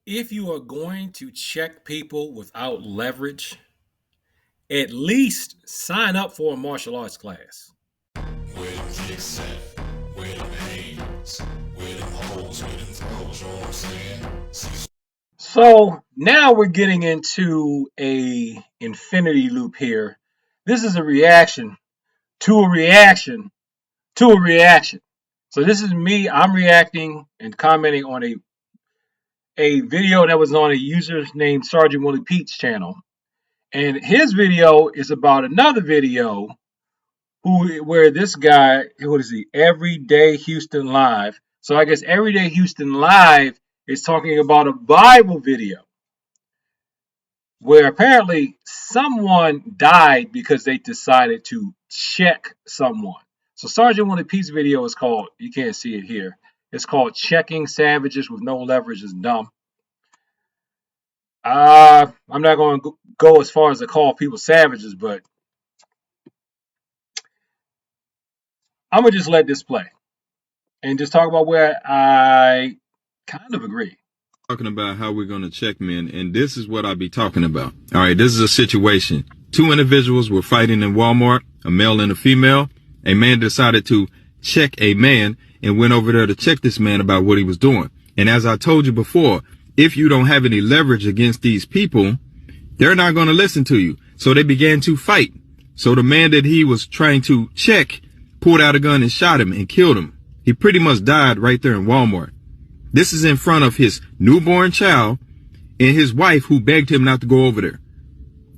If you are going to check people without leverage, at least sign up for a martial arts class. Where them kicks at? Where them hands? Where them hoes? Where them throws? You know what I'm saying? Cecil. So now we're getting into a infinity loop here. This is a reaction to a reaction to a reaction. So this is me. I'm reacting and commenting on a video that was on a user named Sergeant Willie Pete's channel. And his video is about another video where this guy, what is he, Everyday Houston Live. So I guess Everyday Houston Live is talking about a Bible video where apparently someone died because they decided to check someone. So Sergeant Willie Pete's video is called, you can't see it here, it's called Checking Savages with No Leverage is Dumb. I'm not going to go as far as to call people savages, but I'm going to just let this play and just talk about where I kind of agree. Talking about how we're going to check men, and this is what I'll be talking about. All right, this is a situation. Two individuals were fighting in Walmart, a male and a female. A man decided to check a man and went over there to check this man about what he was doing. And as I told you before, if you don't have any leverage against these people, they're not going to listen to you. So they began to fight. So the man that he was trying to check pulled out a gun and shot him and killed him. He pretty much died right there in Walmart. This is in front of his newborn child and his wife, who begged him not to go over there.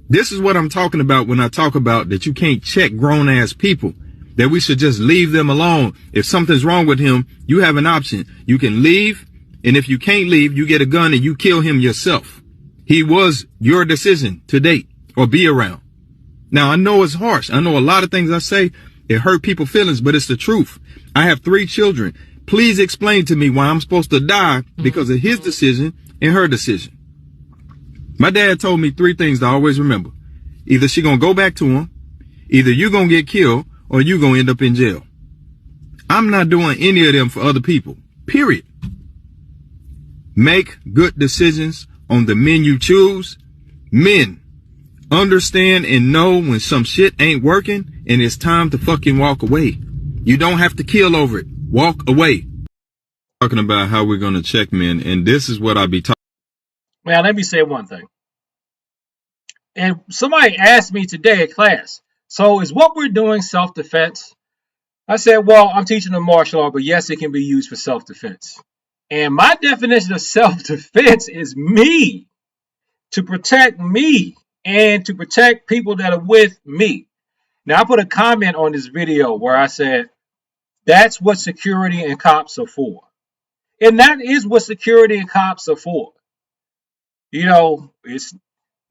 This is what I'm talking about when I talk about that you can't check grown ass people, that we should just leave them alone. If something's wrong with him, you have an option. You can leave. And if you can't leave, you get a gun and you kill him yourself. He was your decision to date or be around. Now, I know it's harsh. I know a lot of things I say, it hurt people's feelings, but it's the truth. I have 3 children. Please explain to me why I'm supposed to die because of his decision and her decision. My dad told me 3 things to always remember. Either she gonna go back to him, either you gonna get killed, or you gonna end up in jail. I'm not doing any of them for other people, period. Make good decisions on the men you choose. Men, understand and know when some shit ain't working and it's time to fucking walk away. You don't have to kill over it. Walk away. Talking about how we're going to check men, and this is what I'll be talking. Now, let me say one thing. And somebody asked me today at class, so is what we're doing self-defense? I said, well, I'm teaching a martial art, but yes, it can be used for self-defense. And my definition of self-defense is me, to protect me and to protect people that are with me. Now, I put a comment on this video where I said, that's what security and cops are for. And that is what security and cops are for. You know,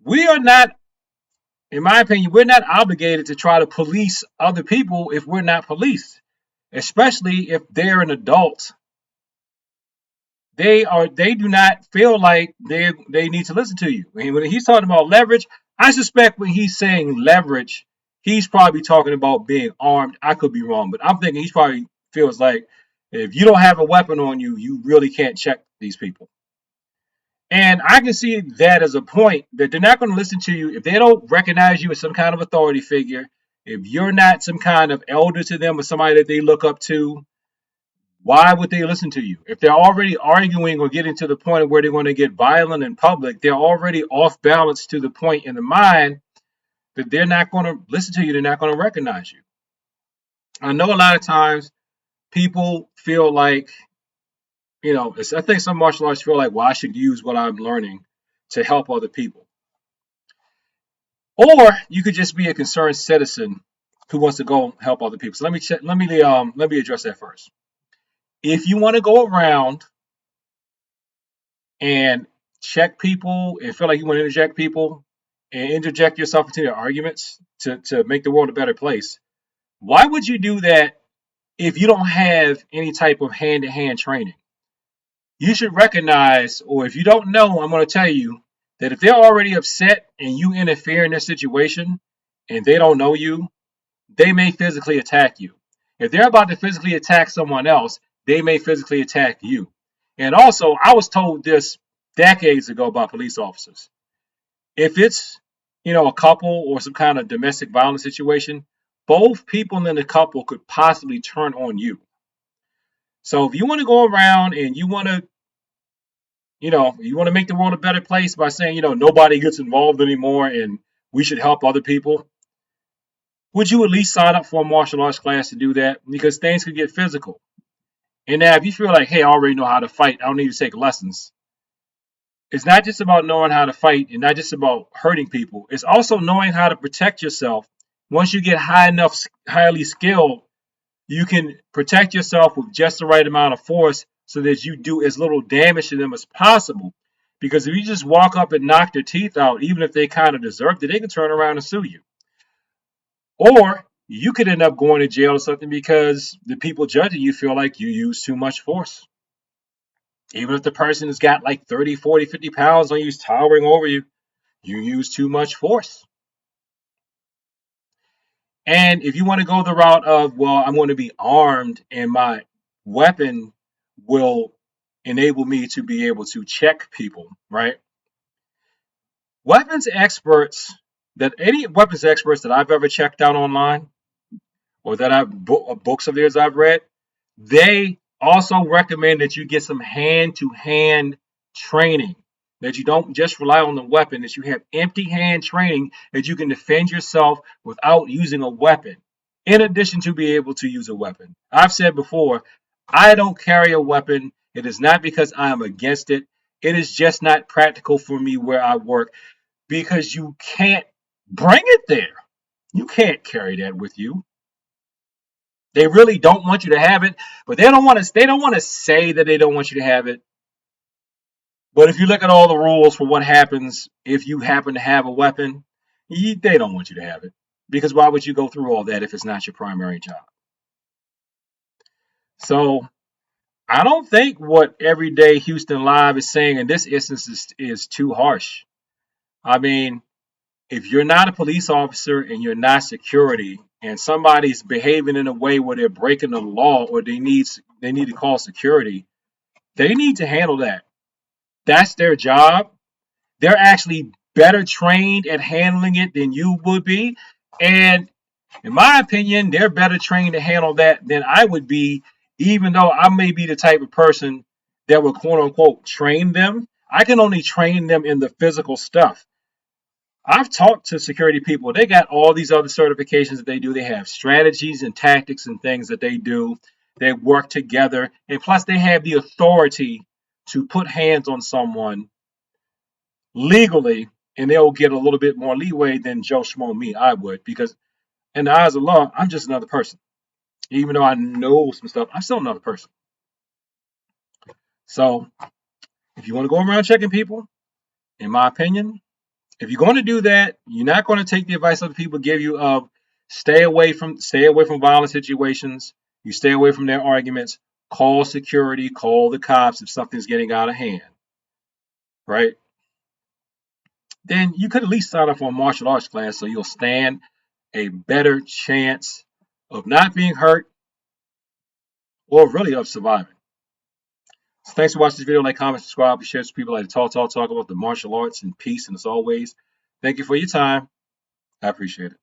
we are not, in my opinion, we're not obligated to try to police other people if we're not policed, especially if they're an adult. They do not feel like they need to listen to you. And when he's talking about leverage, I suspect when he's saying leverage, he's probably talking about being armed. I could be wrong, but I'm thinking he probably feels like if you don't have a weapon on you, you really can't check these people. And I can see that as a point that they're not going to listen to you if they don't recognize you as some kind of authority figure. If you're not some kind of elder to them or somebody that they look up to, why would they listen to you? If they're already arguing or getting to the point where they're going to get violent in public, they're already off balance to the point in the mind that they're not going to listen to you. They're not going to recognize you. I know a lot of times people feel like, you know, I think some martial arts feel like, well, I should use what I'm learning to help other people. Or you could just be a concerned citizen who wants to go help other people. So let me address that first. If you want to go around and check people and feel like you want to interject people and interject yourself into their arguments to make the world a better place, why would you do that if you don't have any type of hand-to-hand training? You should recognize, or if you don't know, I'm going to tell you that if they're already upset and you interfere in their situation and they don't know you, they may physically attack you. If they're about to physically attack someone else, they may physically attack you. And also, I was told this decades ago by police officers. If it's, a couple or some kind of domestic violence situation, both people in the couple could possibly turn on you. So if you want to go around and you want to make the world a better place by saying, nobody gets involved anymore and we should help other people, would you at least sign up for a martial arts class to do that? Because things could get physical. And now, if you feel like, hey, I already know how to fight, I don't need to take lessons. It's not just about knowing how to fight and not just about hurting people. It's also knowing how to protect yourself. Once you get highly skilled, you can protect yourself with just the right amount of force so that you do as little damage to them as possible. Because if you just walk up and knock their teeth out, even if they kind of deserved it, they can turn around and sue you. Or you could end up going to jail or something because the people judging you feel like you use too much force. Even if the person has got like 30, 40, 50 pounds on you, towering over you, you use too much force. And if you want to go the route of, well, I'm going to be armed and my weapon will enable me to be able to check people, right? Weapons experts, any weapons experts that I've ever checked out online or that books of theirs I've read, they also recommend that you get some hand-to-hand training, that you don't just rely on the weapon, that you have empty hand training, that you can defend yourself without using a weapon, in addition to be able to use a weapon. I've said before, I don't carry a weapon. It is not because I am against it. It is just not practical for me where I work because you can't bring it there. You can't carry that with you. They really don't want you to have it, but they don't want to say that they don't want you to have it. But if you look at all the rules for what happens if you happen to have a weapon, they don't want you to have it. Because why would you go through all that if it's not your primary job? So I don't think what Everyday Houston Live is saying in this instance is too harsh. I mean, if you're not a police officer and you're not security and somebody's behaving in a way where they're breaking the law or they need to call security, they need to handle that. That's their job. They're actually better trained at handling it than you would be. And in my opinion, they're better trained to handle that than I would be, even though I may be the type of person that would quote unquote train them. I can only train them in the physical stuff. I've talked to security people. They got all these other certifications that they do. They have strategies and tactics and things that they do. They work together. And plus, they have the authority to put hands on someone legally, and they'll get a little bit more leeway than Joe Schmo me, I would. Because in the eyes of law, I'm just another person. Even though I know some stuff, I'm still another person. So if you want to go around checking people, in my opinion, if you're going to do that, you're not going to take the advice other people give you of stay away from violent situations. You stay away from their arguments. Call security, call the cops if something's getting out of hand, right? Then you could at least sign up for a martial arts class so you'll stand a better chance of not being hurt or really of surviving. So thanks for watching this video. Like, comment, subscribe, share with people like to talk about the martial arts and peace. And as always, thank you for your time. I appreciate it.